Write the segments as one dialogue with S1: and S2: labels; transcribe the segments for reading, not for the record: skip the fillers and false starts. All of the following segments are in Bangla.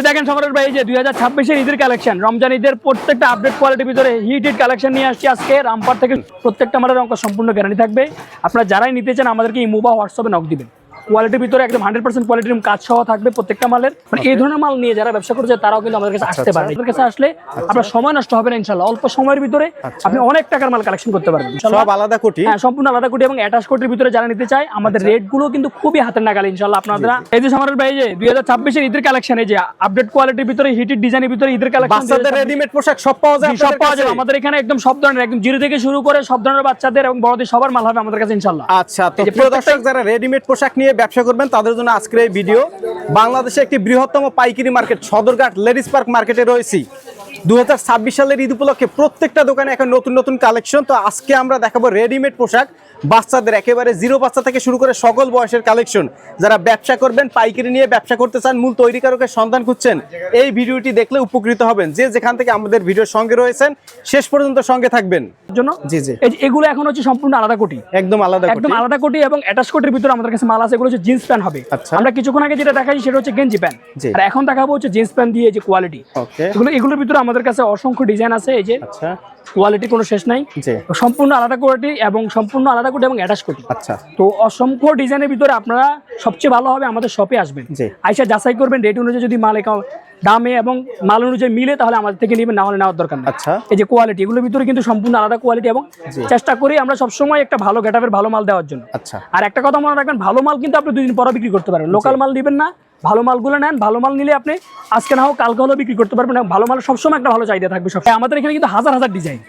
S1: দেখেন সম্রাট ভাই, যে 2026 ঈদের কালেকশন, রমজান ঈদের প্রত্যেকটা আপডেট কোয়ালিটির ভিতরে হিট কালেকশন নিয়ে আসছি আজকে রামপার থেকে। প্রত্যেকটা মালের অঙ্ক সম্পূর্ণ গ্যারান্টি থাকবে। আপনারা যারাই নিতে চান আমাদেরকে ইমো বা হোয়াটসঅ্যাপে নক দিবেন। কোয়ালিটির ভিতরে একদম 100% কোয়ালিটির কাজ সহ থাকবে প্রত্যেকটা মালের। মানে এই ধরনের মাল নিয়ে যারা ব্যবসা করছে তারাও কিন্তু আমাদের কাছে আসতে পারে। আমাদের কাছে আসলে আপনার সময় নষ্ট হবে না ইনশাআল্লাহ। অল্প সময়ের ভিতরে আপনি অনেক টাকার মাল কালেকশন করতে পারবেন।
S2: সব আলাদা কোটি,
S1: হ্যাঁ সম্পূর্ণ আলাদা কোটি এবং অ্যাটাচ কোটির ভিতরে যারা নিতে চায় আমাদের রেট গুলো কিন্তু খুবই হাতের নাগালে ইনশাআল্লাহ। আপনারা এই যে সম্রাট ভাই, যে 2026 ঈদের কালেকশন, এই যে আপডেট কোয়ালিটির ভিতরে হিটেড ডিজাইনের ভিতরে ঈদের কালেকশন,
S2: বাচ্চাদের রেডিমেড পোশাক সব পাওয়া যায়।
S1: সব পাওয়া যায় আমাদের এখানে, একদম সব ধরনের, একদম জিরো থেকে শুরু করে সব ধরনের বাচ্চাদের এবং বড়দের সবার মাল হবে আমাদের কাছে ইনশাআল্লাহ।
S2: আচ্ছা, তো প্রিয় দর্শক যারা রেডিমেড পোশাক নিয়ে ব্যবসা করবেন তাদের জন্য আজকের এই ভিডিও। বাংলাদেশে একটি বৃহত্তম পাইকারি মার্কেট সদরঘাট লেডিস পার্ক মার্কেটে রয়েছি। 2026 সালের ঈদ উপলক্ষে প্রত্যেকটা দোকানে এখন নতুন নতুন কালেকশন। তো আজকে আমরা দেখাবো রেডিমেড পোশাক, বাচ্চাদের একেবারে জিরো বাচ্চা থেকে শুরু করে সকল বয়সের কালেকশন। যারা ব্যবসা করবেন, পাইকারি নিয়ে ব্যবসা করতে চান, মূল তৈরিকারকের সন্ধান খুঁজছেন, এই ভিডিওটি দেখলে উপকৃত হবেন। যে যেখান থেকে আমাদের ভিডিওর সঙ্গে রয়েছেন শেষ পর্যন্ত সঙ্গে থাকবেন
S1: জন্য।
S2: জি জি,
S1: এগুলো এখন হচ্ছে সম্পূর্ণ আলাদা কোটি,
S2: একদম আলাদা
S1: কোটি এবং অ্যাটাচ কোটির ভিতরে আমাদের কাছে মাল আছে। এগুলো হচ্ছে জিন্স প্যান্ট হবে।
S2: আচ্ছা,
S1: আমরা কিছুক্ষণ আগে যেটা দেখাই সেটা হচ্ছে গেঞ্জি প্যান্ট, আর এখন দেখাবো হচ্ছে জিন্স প্যান্ট দিয়ে যে কোয়ালিটি।
S2: ওকে,
S1: এগুলোর ভিতরে আমাদের কাছে অসংখ্য ডিজাইন আছে। এই যে
S2: আচ্ছা,
S1: কোয়ালিটি কোনো শেষ নাই, সম্পূর্ণ আলাদা কোয়ালিটি এবং সম্পূর্ণ আলাদা কোটি এবং অ্যাটাচ কোটি।
S2: আচ্ছা,
S1: তো অসংখ্য ডিজাইনের ভিতরে আপনারা সবচেয়ে ভালো হবে আমাদের শপে আসবেন, আইসা যাচাই করবেন, রেট অনুযায়ী যদি মাল দামে এবং মাল অনুযায়ী মিলে তাহলে আমাদের থেকে নেবেন, না হলে নেওয়ার দরকার নেই।
S2: আচ্ছা,
S1: এই যে কোয়ালিটি, এগুলোর ভিতরে কিন্তু সম্পূর্ণ আলাদা কোয়ালিটি এবং চেষ্টা করি আমরা সবসময় একটা ভালো গেটআপের ভালো মাল দেওয়ার জন্য।
S2: আচ্ছা,
S1: আর একটা কথা মনে রাখবেন, ভালো মাল কিন্তু আপনি 2 দিন পরে বিক্রি করতে পারবেন। লোকাল মাল নেবেন না, ভালো মালগুলো নেন। ভালো মাল নিলে আপনি আজকে না হোক কালকে হলেও বিক্রি করতে পারবেন। ভালো মাল সবসময় একটা ভালো চাহিদা থাকবে। সব আমাদের এখানে কিন্তু হাজার হাজার ডিজাইন,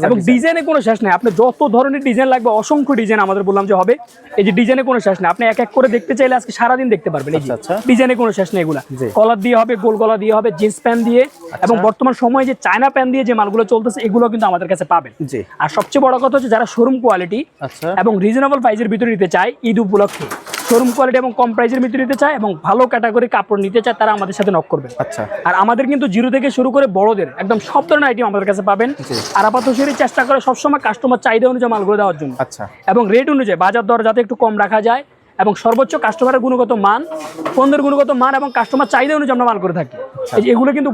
S1: এবং ডিজাইনে কোনো শেষ নেই। আপনি যত ধরনের ডিজাইন লাগবে, অসংখ্য ডিজাইন আমাদের বললাম যে হবে। এই যে ডিজাইনে কোনো শেষ নেই, আপনি এক এক করে দেখতে চাইলে আজকে সারাদিন দেখতে পারবেন। এই যে ডিজাইনে কোনো শেষ নেই। এগুলা কলার দিয়ে হবে, গোল গলা দিয়ে হবে, জিন্স প্যান্ট দিয়ে, এবং বর্তমান সময়ে যে চায়না প্যান্ট দিয়ে যে মালগুলো চলতেছে এগুলো কিন্তু আমাদের কাছে পাবেন। আর সবচেয়ে বড় কথা হচ্ছে যারা শোরুম কোয়ালিটি এবং রিজনেবল প্রাইসের ভিতরে নিতে চায়, ঈদ উপলক্ষে শোরুম কোয়ালিটি এবং কম প্রাইসের ভিতরে নিতে চায় এবং ভালো ক্যাটাগরি কাপড় নিতে চায়, তারা আমাদের সাথে নক করবে।
S2: আচ্ছা,
S1: আর আমাদের কিন্তু জিরো থেকে শুরু করে বড়দের একদম সব ধরনের আইটেম আমাদের কাছে পাবেন। আর আপাতত চেষ্টা করে সবসময় কাস্টমার চাহিদা অনুযায়ী মালগুলো দেওয়ার জন্য।
S2: আচ্ছা, এবং
S1: রেট অনুযায়ী বাজার দর যাতে একটু কম রাখা যায় এবং সর্বোচ্চ কাস্টমারের গুণগত মান, পণ্যের গুণগত মান এবং কাস্টমার চাহিদা অনুযায়ী আমরা মাল করে থাকি। এগুলো কিন্তু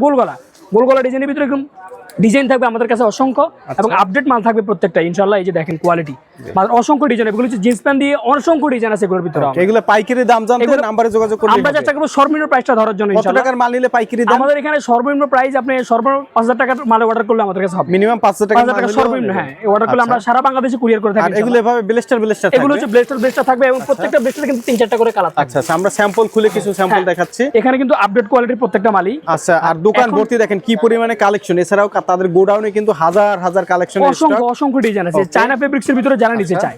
S1: গোলগলা ডিজাইনের ভিতরে ডিজাইন থাকবে আমাদের কাছে অসংখ্য, এবং আপডেট মাল থাকবে প্রত্যেকটা ইনশাআল্লাহ। এই যে দেখেন কোয়ালিটি, অসংখ্য ডিজাইন, এগুলো হচ্ছে জিন্স প্যান্ট দিয়ে অসংখ্য ডিজাইন আছে এগুলোর ভিতরে।
S2: এগুলো পাইকারি দাম জানতে নম্বরে যোগাযোগ করলে
S1: আমরা চেষ্টা করব সর্বনিম্ন প্রাইসটা ধরার জন্য।
S2: কত টাকার মাল নিলে পাইকারি দাম?
S1: আমাদের এখানে সর্বনিম্ন প্রাইস আপনি সর্বনিম্ন 5000 টাকার মাল অর্ডার করলে আমাদের কাছে হবে
S2: মিনিমাম 500 টাকা
S1: সর্বনিম্ন। হ্যাঁ, অর্ডার করলে আমরা সারা বাংলাদেশে কুরিয়ার করে থাকি।
S2: আর এগুলো এভাবে ব্লেস্টার থাকবে,
S1: এগুলো হচ্ছে ব্লেস্টার থাকবে এবং প্রত্যেকটা ব্লেস্টারে কিন্তু 3-4টা করে কালার থাকবে।
S2: আচ্ছা আচ্ছা, আমরা স্যাম্পল খুলে কিছু স্যাম্পল দেখাচ্ছি।
S1: এখানে কিন্তু আপডেট কোয়ালিটির প্রত্যেকটা মালই।
S2: আচ্ছা, আর দোকান ভর্তি দেখেন কি পরিমাণে কালেকশন। এছাড়াও তাদের গোডাউনে কিন্তু হাজার হাজার কালেকশন,
S1: অসংখ্য ডিজাইন আছে। চায়না ফেব্রিক্সের ভিতরে যারা নিতে চায়,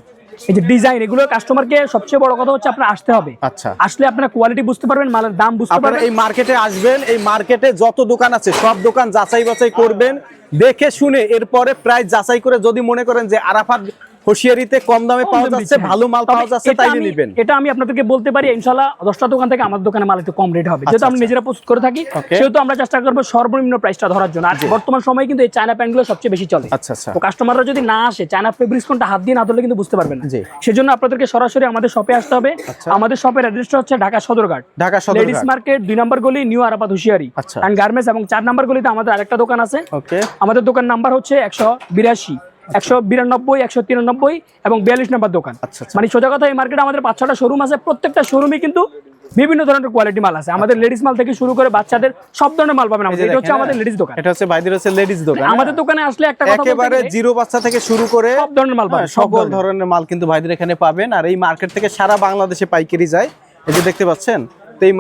S1: এই যে ডিজাইন, এগুলো কাস্টমারকে সবচেয়ে বড় কথা হচ্ছে আপনারা আসতে হবে।
S2: আচ্ছা,
S1: আসলে আপনারা কোয়ালিটি বুঝতে পারবেন, মালের দাম বুঝতে পারবেন।
S2: এই মার্কেটে আসবেন, এই মার্কেটে যত দোকান আছে সব দোকান যাচাই বাছাই করবেন, দেখে শুনে এরপরে প্রাইস যাচাই করে যদি মনে করেন যে আরাফাত হোশিয়ারিতে কম দামে পাওয়া যাচ্ছে, ভালো মাল পাওয়া যাচ্ছে, তাইলে নেবেন।
S1: এটা আমি আপনাদেরকে বলতে পারি ইনশাআল্লাহ 10টা দোকান থেকে আমার দোকানে মাল একটু কম রেট হবে, যেহেতু আমরা নিজেরা প্রস্তুত করে থাকি। সেহেতু আমরা চেষ্টা করব সর্বনিম্ন প্রাইসটা ধরার জন্য। আর বর্তমান সময়ে কিন্তু এই চায়না প্যান্টগুলো সবচেয়ে বেশি চলে। তো কাস্টমাররা যদি না আসে, চায়না ফেব্রিক্স কোনটা হাত দিয়ে না ধরলে কিন্তু বুঝতে পারবেন না। সেজন্য আপনাদেরকে সরাসরি আমাদের শপে আসতে হবে। আমাদের শপের অ্যাড্রেসটা হচ্ছে ঢাকা সদরঘাট, লেডিস মার্কেট, 2 নম্বর গলি, new Arafat hosiery and garments, এবং 4 নম্বর গলিতে আমাদের আরেকটা দোকান আছে। আমাদের দোকান নাম্বার হচ্ছে 182, 192, 193 এবং 42 নম্বর দোকান। মানে সোজা কথা, এই মার্কেটে আমাদের 5-6টা শোরুম আছে। প্রত্যেকটা শোরুমে কিন্তু বিভিন্ন ধরনের কোয়ালিটি মাল আছে। আমাদের লেডিস মাল থেকে শুরু করে বাচ্চাদের সব ধরনের মাল পাবেন আমাদের। এটা হচ্ছে আমাদের লেডিস দোকান।
S2: এটা হচ্ছে ভাইদের হচ্ছে লেডিস দোকান।
S1: আমাদের দোকানে আসলে একটা কথা বলতে
S2: একেবারে জিরো বাচ্চা থেকে শুরু করে
S1: সব ধরনের মাল পাবেন,
S2: সকল ধরনের মাল কিন্তু ভাইদের এখানে পাবেন। আর এই মার্কেট থেকে সারা বাংলাদেশে পাইকারি যায়, এই যে দেখতে পাচ্ছেন। তো এই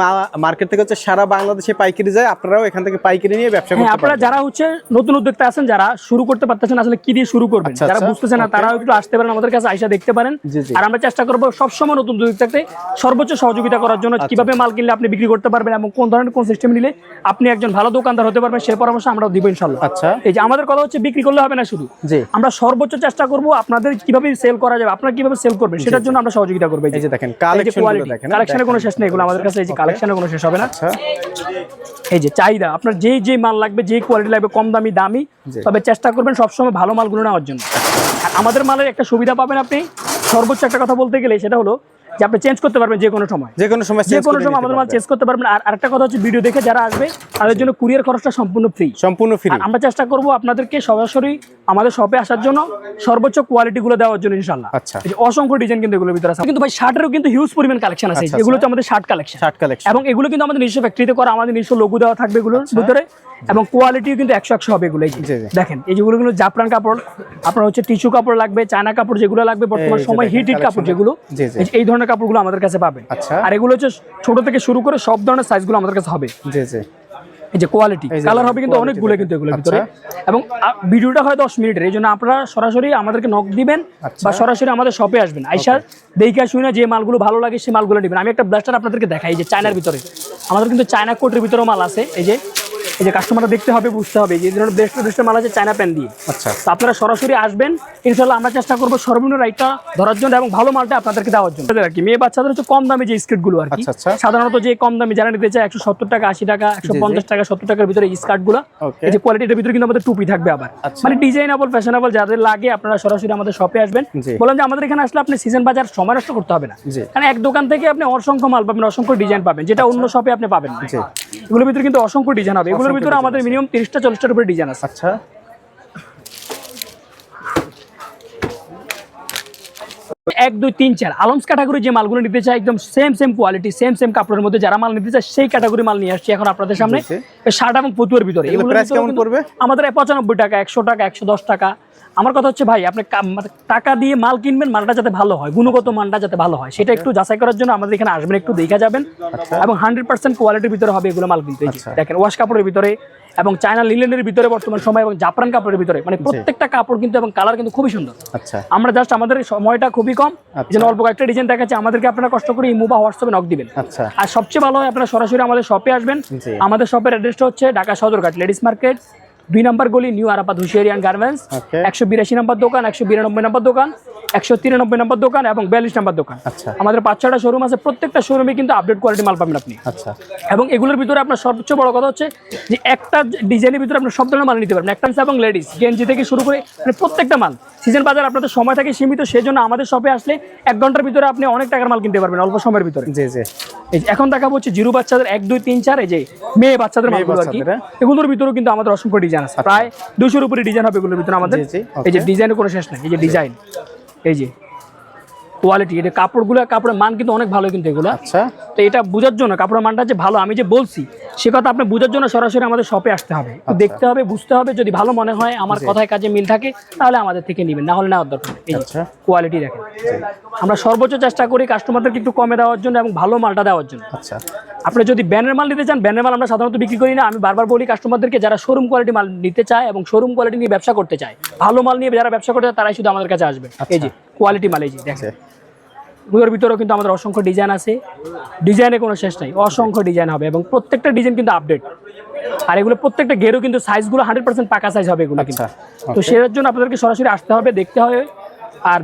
S2: মার্কেট থেকে হচ্ছে সারা বাংলাদেশে পাইকারি যায়, আপনারাও এখান থেকে পাইকারি নিয়ে ব্যবসা করতে পারেন।
S1: আপনারা যারা হচ্ছে নতুন উদ্যোক্তা আছেন, যারা শুরু করতে পারতেছেন আসলে কি দিয়ে শুরু করবেন, যারা বুঝতেছেন না, তারাও একটু আসতে পারেন আমাদের কাছে, আইসা দেখতে পারেন। আর আমরা চেষ্টা করব সবসময় নতুন উদ্যোক্তাকে সর্বোচ্চ সহযোগিতা করার জন্য। কিভাবে মাল কিনলে আপনি বিক্রি করতে পারবেন এবং কোন ধরনের কোন সিস্টেম নিলে আপনি একজন ভালো দোকানদার হতে পারবেন, সেই পরামর্শ আমরাও দিব ইনশাআল্লাহ।
S2: আচ্ছা,
S1: এই যে আমাদের কথা হচ্ছে বিক্রি করলে হবে না শুধু, আমরা সর্বোচ্চ চেষ্টা করব আপনাদের কিভাবে সেল করা যাবে, আপনারা কিভাবে সেল করবেন সেটার জন্য আমরা সহযোগিতা করব। এই যে দেখেন কালেকশনগুলো দেখেন, কালেকশনের কোনো শেষ নেই এগুলো আমাদের কাছে। এই যে কালেকশনের কোনো শেষ হবে না। এই যে চাহিদা, আপনার যেই মাল লাগবে, যেই কোয়ালিটি লাগবে, কম দামি, তবে চেষ্টা করবেন সবসময় ভালো মালগুলো নেওয়ার জন্য। আর আমাদের মালের একটা সুবিধা পাবেন আপনি, সর্বোচ্চ একটা কথা বলতে গেলে সেটা হলো যে আপনি চেঞ্জ করতে পারবেন যে কোনো সময় আমাদের মাল চেঞ্জ করতে পারবেন। আর আরেকটা কথা হচ্ছে, ভিডিও দেখে যারা আসবে তাদের জন্য কুরিয়ার খরচটা সম্পূর্ণ ফ্রি। আমরা চেষ্টা করব আপনাদেরকে সরাসরি আমাদের শপে আসার জন্য সর্বোচ্চ কোয়ালিটি গুলো দেওয়ার জন্য ইনশাআল্লাহ। অসংখ্য ডিজাইন কিন্তু এগুলোর ভিতরে আছে, কিন্তু ভাই শার্টেরও কিন্তু হিউজ পরিমাণ কালেকশন আছে। এগুলো তো আমাদের শার্ট কালেকশন, এবং এগুলো কিন্তু আমাদের নিজস্ব ফ্যাক্টরিতে করা, আমাদের নিজস্ব লোগো দেওয়া থাকবে এগুলোর ভিতরে, এবং কোয়ালিটিও কিন্তু 100 হবে এগুলো। দেখেন এই যেগুলো কিন্তু জাফরান কাপড়, আপনার হচ্ছে টিস্যু কাপড় লাগবে, চায়না কাপড় যেগুলো লাগবে বর্তমান সময় হিট কাপড় যেগুলো, এই ধরনের কাপড়গুলো আমাদের কাছে পাবেন। আর এগুলো হচ্ছে ছোট থেকে শুরু করে সব ধরনের সাইজগুলো আমাদের কাছে হবে। এই যে কোয়ালিটি কালার হবে কিন্তু অনেকগুলো কিন্তু এগুলোর ভিতরে, এবং ভিডিওটা হয় 10 মিনিটের। এই জন্য আপনারা সরাসরি আমাদেরকে নক দিবেন বা সরাসরি আমাদের শপে আসবেন, আইসা দেখে শুনে যে মালগুলো ভালো লাগে সেই মালগুলো নেবেন। আমি একটা ব্লাস্টার আপনাদেরকে দেখাই, যে চায়নার ভিতরে আমাদের কিন্তু চায়না কোটের ভিতরেও মাল আছে। এই যে কাস্টমাররা দেখতে হবে, বুঝতে হবে যে ধরনের বেস্টের মাল আছে চায়না প্যান দিয়ে। তো আপনারা সরাসরি আসবেন, ইনশাআল্লাহ আমরা চেষ্টা করবো সর্বনিম্ন রাইটটা ধরার জন্য এবং ভালো মালটা আপনাদেরকে দেওয়ার জন্য। আর কি মেয়ে বাচ্চাদের হচ্ছে কম দামে যে স্কার্ট গুলো আর কি, সাধারণত যে কম দামে যারা নিতে চায় 170 টাকা, 80 টাকা, 150 টাকা, 70 টাকার ভিতরে এই স্কার্ট গুলো, এই যে কোয়ালিটির ভিতরে কিন্তু আমাদের টুপি থাকবে আবার, মানে ডিজাইনেবল ফ্যাশনেবল যাদের লাগে আপনারা সরাসরি আমাদের শপে আসবেন। বললাম যে আমাদের এখানে আসলে আপনি সিজন বাজার সময় নষ্ট করতে হবে না, কারণ এক দোকান থেকে আপনি অসংখ্য মাল পাবেন, অসংখ্য ডিজাইন পাবেন, যেটা অন্য শপে আপনি পাবেন না। এগুলোর ভিতরে কিন্তু অসংখ্য ডিজাইন হবে, এগুলোর ভিতরে আমাদের মিনিমাম 30টা 40টার উপরে ডিজাইন আছে। 1 2 3 4 আলমস ক্যাটাগরি যে মালগুলো নিতে চাই, একদম সেম কোয়ালিটি সেম কাপড়ের মধ্যে যারা মাল নিতে চায় সেই ক্যাটাগরি মাল নিয়ে আসছি এখন আপনাদের সামনে। শার্ট এবং ফতুয়ার ভিতরে এগুলো প্রাইস কেমন পড়বে আমাদের? 95 টাকা, 100 টাকা, 110 টাকা। আমার কথা হচ্ছে ভাই, আপনি টাকা দিয়ে মাল কিনবেন, মালটা যাতে ভালো হয়, গুণগত মানটা যাতে ভালো হয়, সেটা একটু যাচাই করার জন্য আমাদের এখানে আসবেন, একটু দেখে যাবেন। এবং 100% কোয়ালিটির ভিতরে হবে এগুলো মাল কিন্তু। দেখেন ওয়াশ কাপড়ের ভিতরে এবং চায়না লিলেনের ভিতরে বর্তমান সময়, এবং জাপান কাপড়ের ভিতরে, মানে প্রত্যেকটা কাপড় কিন্তু এবং কালার কিন্তু খুবই সুন্দর। আমরা জাস্ট আমাদের সময়টা খুবই কম, যেন অল্প কয়েকটা ডিজাইন দেখাচ্ছি, আমাদেরকে আপনারা কষ্ট করে ইমো বা হোয়াটসঅ্যাপে নক দিবেন। আর সবচেয়ে ভালো হয় আপনারা সরাসরি আমাদের শপে আসবেন। আমাদের শপের অ্যাড্রেসটা হচ্ছে ঢাকা সদরঘাট লেডিস মার্কেট, 2 নম্বর গলি, নিউ আরাফাত হুশিয়ারিয়ান গার্মেন্টস, 182 নম্বর দোকান, 192 নম্বর দোকান, 193 নম্বর দোকান এবং 42 নম্বর দোকান। আমাদের 5-6টা শোরুম আছে, প্রত্যেকটা শোরুমে কিন্তু আপডেট কোয়ালিটি মাল পাবেন আপনি। এবং এগুলোর ভিতরে আপনার সবচেয়ে বড় কথা হচ্ছে যে একটা ডিজাইনের ভিতরে আপনার সব ধরনের মাল নিতে পারবেন, একটা এবং লেডিস গেঞ্জি থেকে শুরু করে মানে প্রত্যেকটা মাল। সিজন বাজার আপনাদের সময় থাকে সীমিত, সেজন্য আমাদের শপে আসলে 1 ঘন্টার ভিতরে আপনি অনেক টাকার মাল কিনতে পারবেন অল্প সময়ের ভিতরে। এখন দেখাবো হচ্ছে জিরো বাচ্চাদের 1 2 3 4, এই যে মেয়ে বাচ্চাদের মালগুলো আর কি, এগুলোর ভিতরেও কিন্তু আমাদের অসংখ্য ডিজাইন আছে, প্রায় 200-এর উপরে ডিজাইন হবে এগুলোর ভিতরে আমাদের। এই যে ডিজাইনের কোনো শেষ নাই, এই যে ডিজাইন, এই যে কোয়ালিটি, এটা কাপড়ের মান কিন্তু অনেক ভালো কিন্তু এগুলো। তো এটা বোঝার জন্য কাপড়ের মানটা যে ভালো আমি যে বলছি সে কথা আপনি বোঝার জন্য সরাসরি আমাদের শপে আসতে হবে, দেখতে হবে, বুঝতে হবে। যদি ভালো মনে হয়, আমার কথায় কাজে মিল থাকে, তাহলে আমাদের থেকে নেবেন, না হলে নেওয়ার দরকার। এই কোয়ালিটি দেখেন, আমরা সর্বোচ্চ চেষ্টা করি কাস্টমারদেরকে একটু কমে দেওয়ার জন্য এবং ভালো মালটা দেওয়ার জন্য। আপনি যদি ব্যানের মাল নিতে চান, ব্যানের মাল আমরা সাধারণত বিক্রি করি না। আমি বারবার বলি কাস্টমারদেরকে, যারা শোরুম কোয়ালিটি মাল নিতে চায় এবং শোরুম কোয়ালিটি নিয়ে ব্যবসা করতে চায়, ভালো মাল নিয়ে যারা ব্যবসা করতে চায়, তারাই শুধু আমাদের কাছে আসবে। এই যে কোয়ালিটি মাল, এই যে দেখেন, এগুলোর ভিতরেও কিন্তু আমাদের অসংখ্য ডিজাইন আছে, ডিজাইনে কোনো শেষ নাই, অসংখ্য ডিজাইন হবে এবং প্রত্যেকটা ডিজাইন কিন্তু আপডেট। আর এগুলো প্রত্যেকটা গেরও কিন্তু সাইজগুলো 100% পাকা সাইজ হবে এগুলো কিন্তু। তো সেটার জন্য আপনাদেরকে সরাসরি আসতে হবে, দেখতে হবে, আর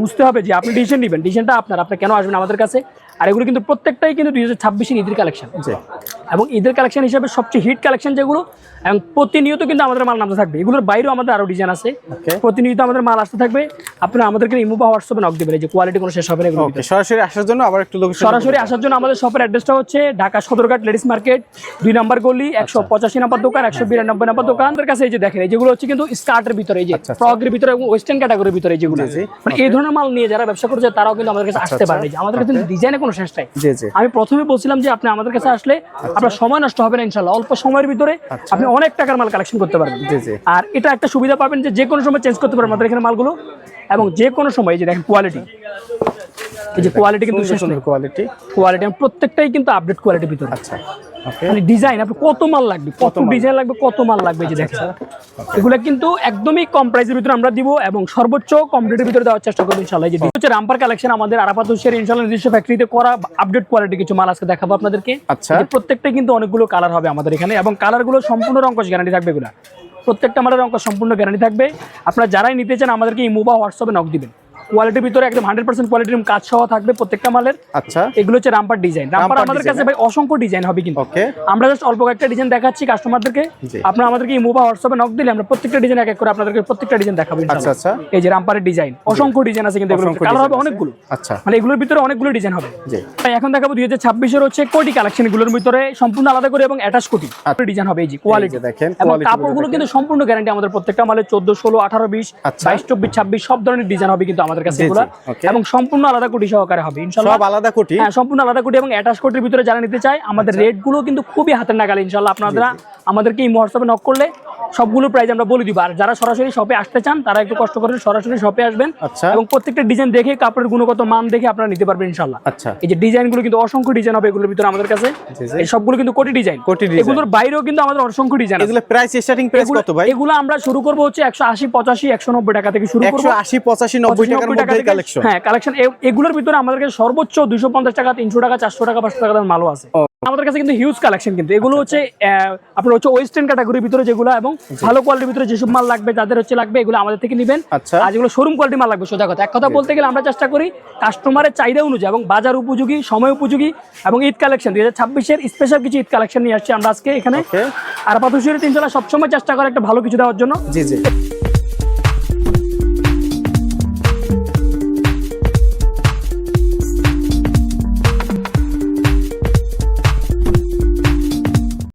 S1: বুঝতে হবে যে আপনি ডিসিশন নেবেন, ডিসিশনটা আপনি কেন আসবেন আমাদের কাছে। আর এগুলো কিন্তু প্রত্যেকটাই কিন্তু 2026-এর ঈদের কালেকশন, এবং ঈদের কালেকশন হিসেবে সবচেয়ে হিট কালেকশন যেগুলো, এবং প্রতিনিয়ত কিন্তু আমাদের মাল নামতে থাকবে। এগুলোর বাইরেও আমাদের আরো ডিজাইন আছে, প্রতিনিয়ত আমাদের মাল আসতে থাকবে। আপনারা আমাদেরকে ইমো বা হোয়াটসঅ্যাপে নক দিবেন, এই যে কোয়ালিটি কোনো শেষ হবে না। এগুলো
S2: সরাসরি আসার জন্য আবার একটু
S1: সরাসরি আসার জন্য আমাদের শপের অ্যাড্রেসটা হচ্ছে ঢাকা সদরঘাট লেডিস মার্কেট, 2 নম্বর গলি, 185 নম্বর দোকান, 192 নম্বর দোকান। আমাদের কাছে এই যে দেখেন, যেগুলো হচ্ছে কিন্তু স্কার্টের ভিতরে, এই যে ফ্রকের ভিতরে এবং ওয়েস্টার্ন ক্যাটাগরির ভিতরে যেগুলো, মানে এই ধরনের মাল নিয়ে যারা ব্যবসা করছে তারাও কিন্তু আমাদের কাছে আসতে পারে। আমাদের কাছে ডিজাইনে কোনো শেষ নাই। আমি প্রথমে বলছিলাম যে আপনি আমাদের কাছে আসলে আপনার সময় নষ্ট হবে না, ইনশাআল্লাহ অল্প সময়ের ভিতরে আপনি অনেক টাকার মাল কালেকশন করতে পারবেন। আর এটা একটা সুবিধা পাবেন যে কোনো সময় চেঞ্জ করতে পারবেন আমাদের এখানে মালগুলো, এবং যে কোনো সময়। এই যে দেখেন কোয়ালিটি, এই যে কোয়ালিটি কিন্তু কোয়ালিটি প্রত্যেকটাই কিন্তু আপডেট কোয়ালিটির ভিতরে। মানে ডিজাইন আপনি কত মাল লাগবে, কত ডিজাইন লাগবে, কত মাল লাগবে, যে দেখেন এগুলো কিন্তু একদমই কম প্রাইসের ভিতরে আমরা দিব এবং সর্বোচ্চ কম রেটের ভিতরে দেওয়ার চেষ্টা করবো ইনশাআল্লাহ। যে হচ্ছে রামপার কালেকশন, আমাদের আরাফাত হুশিয়ারি ইনশাআল্লাহ নিজস্ব ফ্যাক্টরিতে করা আপডেট কোয়ালিটি কিছু মাল আজকে দেখাবো আপনাদেরকে। প্রত্যেকটাই কিন্তু অনেকগুলো কালার হবে আমাদের এখানে, এবং কালারগুলো সম্পূর্ণ রংকশ গ্যারান্টি থাকবে। এগুলো প্রত্যেকটা মালের রংকশ সম্পূর্ণ গ্যারান্টি থাকবে। আপনারা যারাই নিতে চান আমাদেরকে ইমো বা হোয়াটসঅ্যাপে নক দিবেন, কোয়ালিটির ভিতরে একদম 100% কোয়ালিটির কাজ সহ থাকবে প্রত্যেকটা মালের।
S2: আচ্ছা,
S1: এগুলো হচ্ছে রামপার ডিজাইন। রামপার আমাদের কাছে ভাই অসংখ্য ডিজাইন হবে, কিন্তু আমরা জাস্ট অল্প কয়েকটা ডিজাইন দেখাচ্ছি কাস্টমারদেরকে। আপনারা আমাদেরকে ইমো বা হোয়াটসঅ্যাপে নক দিলে আমরা প্রত্যেকটা ডিজাইন এক এক করে আপনাদেরকে প্রত্যেকটা ডিজাইন দেখাবো ইনশাআল্লাহ।
S2: আচ্ছা,
S1: এই যে রামপারের ডিজাইন, অসংখ্য ডিজাইন আছে, কিন্তু এগুলো কালার হবে অনেকগুলো।
S2: আচ্ছা,
S1: মানে এগুলোর ভিতরে অনেকগুলো ডিজাইন হবে। ভাই এখন দেখাবো 2026 এর হচ্ছে কোটি কালেকশন, এগুলোর ভিতরে সম্পূর্ণ আলাদা করে এবং অ্যাটাচ কোটি ডিজাইন হবে। এই যে কোয়ালিটি
S2: দেখেন,
S1: এবং কাপড়গুলো কিন্তু সম্পূর্ণ গ্যারান্টি আমাদের প্রত্যেকটা মালে 14, 16, 18, 20, 22, 24, 26 সব ধরনের ডিজাইন হবে কিন্তু আমাদের কাছে এগুলো, এবং সম্পূর্ণ আলাদা কোটি সহকারে হবে ইনশাআল্লাহ।
S2: সব আলাদা কোটি,
S1: হ্যাঁ সম্পূর্ণ আলাদা কোটি এবং অ্যাটাচ কোটির ভিতরে যারা নিতে চায় আমাদের রেট গুলো কিন্তু খুবই হাতের নাগালে ইনশাআল্লাহ। আপনারা আমাদেরকে এই হোয়াটসঅ্যাপে নক করলে সবগুলো প্রাইস আমরা বলে দিব। আর যারা সরাসরি শপে আসতে চান তারা একটু কষ্ট করে সরাসরি শপে আসবেন এবং প্রত্যেকটা ডিজাইন দেখে কাপড়ের গুণগত মান দেখে আপনারা নিতে পারবেন ইনশাআল্লাহ।
S2: আচ্ছা,
S1: এই যে ডিজাইন গুলো কিন্তু অসংখ্য ডিজাইন হবে এগুলোর ভিতরে আমাদের কাছে, এই সবগুলো কিন্তু কোটি ডিজাইন। এগুলোর বাইরেও কিন্তু আমাদের অসংখ্য ডিজাইন আছে।
S2: এগুলো প্রাইস স্টার্টিং প্রাইস কত ভাই?
S1: এগুলো আমরা শুরু করব হচ্ছে 180, 85, 190 টাকা থেকে শুরু করব।
S2: 180, 85, 90 টাকার মধ্যে কালেকশন।
S1: হ্যাঁ কালেকশন। এগুলোর ভিতরে আমাদের কাছে সর্বোচ্চ 250 টাকা, 300 টাকা, 400 টাকা, 500 টাকা দামের মালও আছে আমাদের কাছে, কিন্তু হিউজ কালেকশন। কিন্তু এগুলো হচ্ছে আপনার হচ্ছে ওয়েস্টার্ন ক্যাটাগরির ভিতরে যেগুলো এবং ভালো কোয়ালিটির ভিতরে যেসব মাল লাগবে যাদের হচ্ছে লাগবে এগুলো আমাদের থেকে নেবেন। আর যেগুলো শোরুম কোয়ালিটি মাল লাগবে, সোজা কথা এক কথা বলতে গেলে আমরা চেষ্টা করি কাস্টমারের চাহিদা অনুযায়ী এবং বাজার উপযোগী, সময় উপযোগী এবং ঈদ কালেকশন 2026 এর স্পেশাল কিছু ঈদ কালেকশন নিয়ে আসছি আমরা আজকে এখানে। আর আপাতত ইনশাআল্লাহ সবসময় চেষ্টা করে একটা ভালো কিছু দেওয়ার জন্য।
S2: জি জি।